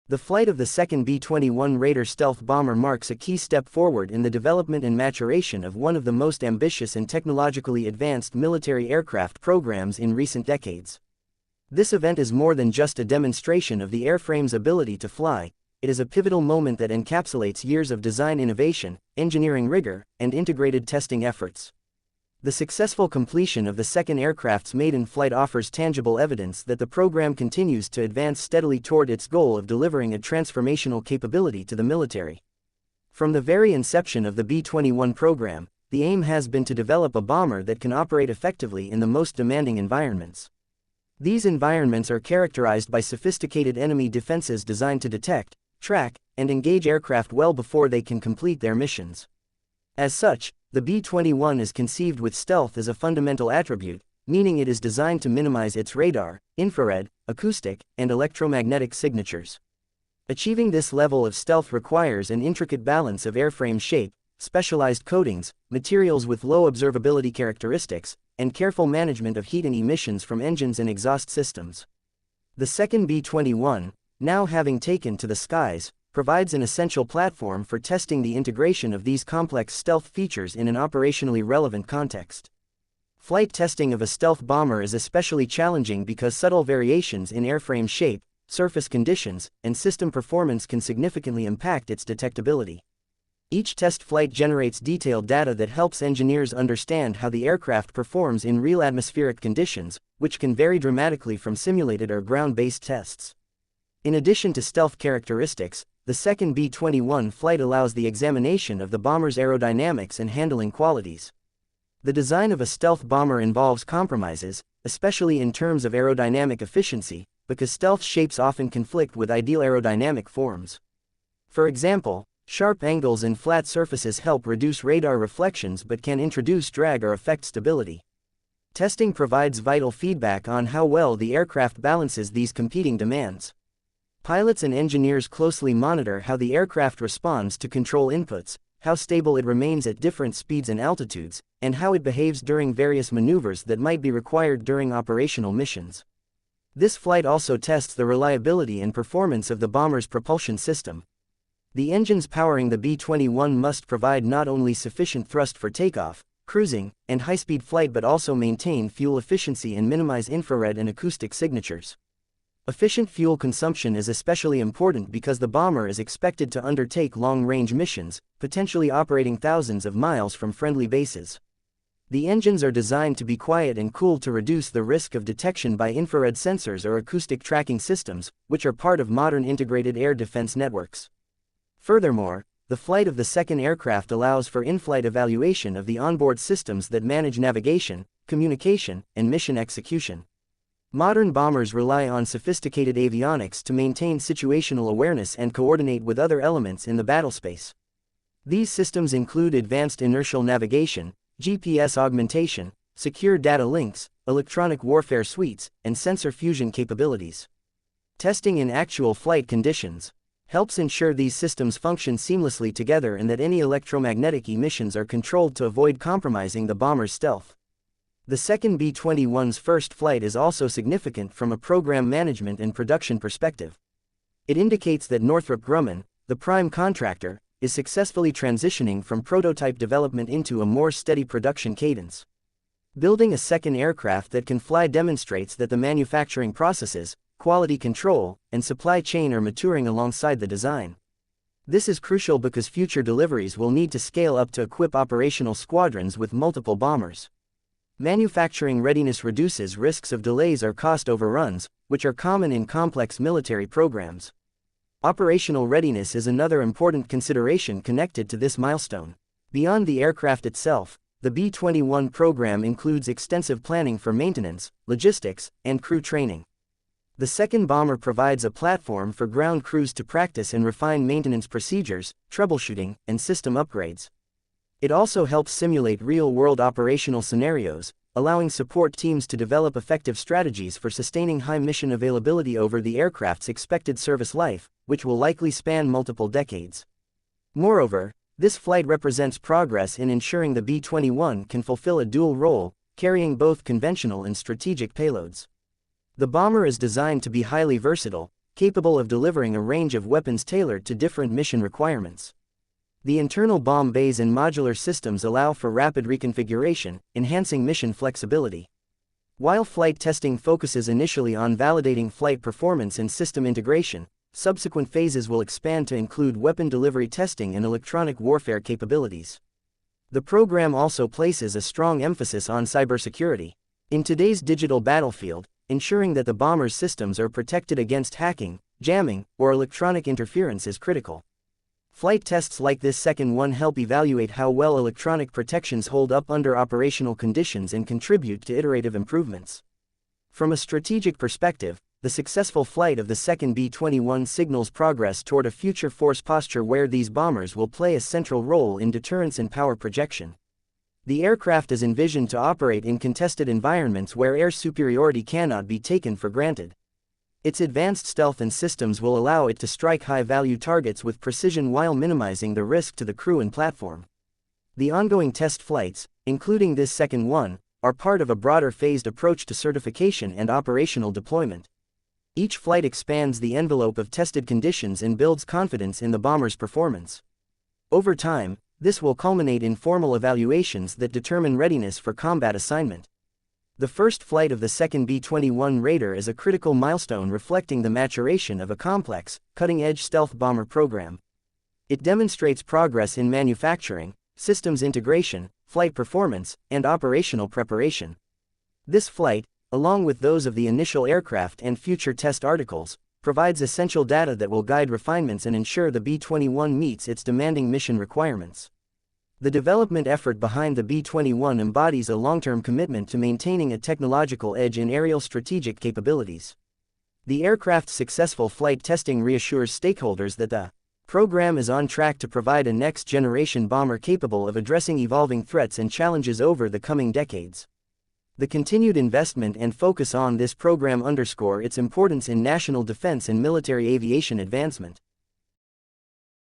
The flight of the second B-21 Raider stealth bomber marks a key step forward in the development and maturation of one of the most ambitious and technologically advanced military aircraft programs in recent decades. This event is more than just a demonstration of the airframe's ability to fly. It is a pivotal moment that encapsulates years of design innovation, engineering rigor, and integrated testing efforts. The successful completion of the second aircraft's maiden flight offers tangible evidence that the program continues to advance steadily toward its goal of delivering a transformational capability to the military. From the very inception of the B-21 program, the aim has been to develop a bomber that can operate effectively in the most demanding environments. These environments are characterized by sophisticated enemy defenses designed to detect, track, and engage aircraft well before they can complete their missions. As such, the B-21 is conceived with stealth as a fundamental attribute, meaning it is designed to minimize its radar, infrared, acoustic, and electromagnetic signatures. Achieving this level of stealth requires an intricate balance of airframe shape, specialized coatings, materials with low observability characteristics, and careful management of heat and emissions from engines and exhaust systems. The second B-21, now having taken to the skies, provides an essential platform for testing the integration of these complex stealth features in an operationally relevant context. Flight testing of a stealth bomber is especially challenging because subtle variations in airframe shape, surface conditions, and system performance can significantly impact its detectability. Each test flight generates detailed data that helps engineers understand how the aircraft performs in real atmospheric conditions, which can vary dramatically from simulated or ground-based tests. In addition to stealth characteristics, the second B-21 flight allows the examination of the bomber's aerodynamics and handling qualities. The design of a stealth bomber involves compromises, especially in terms of aerodynamic efficiency, because stealth shapes often conflict with ideal aerodynamic forms. For example, sharp angles and flat surfaces help reduce radar reflections but can introduce drag or affect stability. Testing provides vital feedback on how well the aircraft balances these competing demands. Pilots and engineers closely monitor how the aircraft responds to control inputs, how stable it remains at different speeds and altitudes, and how it behaves during various maneuvers that might be required during operational missions. This flight also tests the reliability and performance of the bomber's propulsion system. The engines powering the B-21 must provide not only sufficient thrust for takeoff, cruising, and high-speed flight but also maintain fuel efficiency and minimize infrared and acoustic signatures. Efficient fuel consumption is especially important because the bomber is expected to undertake long-range missions, potentially operating thousands of miles from friendly bases. The engines are designed to be quiet and cool to reduce the risk of detection by infrared sensors or acoustic tracking systems, which are part of modern integrated air defense networks. Furthermore, the flight of the second aircraft allows for in-flight evaluation of the onboard systems that manage navigation, communication, and mission execution. Modern bombers rely on sophisticated avionics to maintain situational awareness and coordinate with other elements in the battlespace. These systems include advanced inertial navigation, GPS augmentation, secure data links, electronic warfare suites, and sensor fusion capabilities. Testing in actual flight conditions helps ensure these systems function seamlessly together and that any electromagnetic emissions are controlled to avoid compromising the bomber's stealth. The second B-21's first flight is also significant from a program management and production perspective. It indicates that Northrop Grumman, the prime contractor, is successfully transitioning from prototype development into a more steady production cadence. Building a second aircraft that can fly demonstrates that the manufacturing processes, quality control, and supply chain are maturing alongside the design. This is crucial because future deliveries will need to scale up to equip operational squadrons with multiple bombers. Manufacturing readiness reduces risks of delays or cost overruns, which are common in complex military programs. Operational readiness is another important consideration connected to this milestone. Beyond the aircraft itself, the B-21 program includes extensive planning for maintenance, logistics, and crew training. The second bomber provides a platform for ground crews to practice and refine maintenance procedures, troubleshooting, and system upgrades. It also helps simulate real-world operational scenarios, allowing support teams to develop effective strategies for sustaining high mission availability over the aircraft's expected service life, which will likely span multiple decades. Moreover, this flight represents progress in ensuring the B-21 can fulfill a dual role, carrying both conventional and strategic payloads. The bomber is designed to be highly versatile, capable of delivering a range of weapons tailored to different mission requirements. The internal bomb bays and modular systems allow for rapid reconfiguration, enhancing mission flexibility. While flight testing focuses initially on validating flight performance and system integration, subsequent phases will expand to include weapon delivery testing and electronic warfare capabilities. The program also places a strong emphasis on cybersecurity. In today's digital battlefield, ensuring that the bomber's systems are protected against hacking, jamming, or electronic interference is critical. Flight tests like this second one help evaluate how well electronic protections hold up under operational conditions and contribute to iterative improvements. From a strategic perspective, the successful flight of the second B-21 signals progress toward a future force posture where these bombers will play a central role in deterrence and power projection. The aircraft is envisioned to operate in contested environments where air superiority cannot be taken for granted. Its advanced stealth and systems will allow it to strike high-value targets with precision while minimizing the risk to the crew and platform. The ongoing test flights, including this second one, are part of a broader phased approach to certification and operational deployment. Each flight expands the envelope of tested conditions and builds confidence in the bomber's performance. Over time, this will culminate in formal evaluations that determine readiness for combat assignment. The first flight of the second B-21 Raider is a critical milestone reflecting the maturation of a complex, cutting-edge stealth bomber program. It demonstrates progress in manufacturing, systems integration, flight performance, and operational preparation. This flight, along with those of the initial aircraft and future test articles, provides essential data that will guide refinements and ensure the B-21 meets its demanding mission requirements. The development effort behind the B-21 embodies a long-term commitment to maintaining a technological edge in aerial strategic capabilities. The aircraft's successful flight testing reassures stakeholders that the program is on track to provide a next-generation bomber capable of addressing evolving threats and challenges over the coming decades. The continued investment and focus on this program underscore its importance in national defense and military aviation advancement.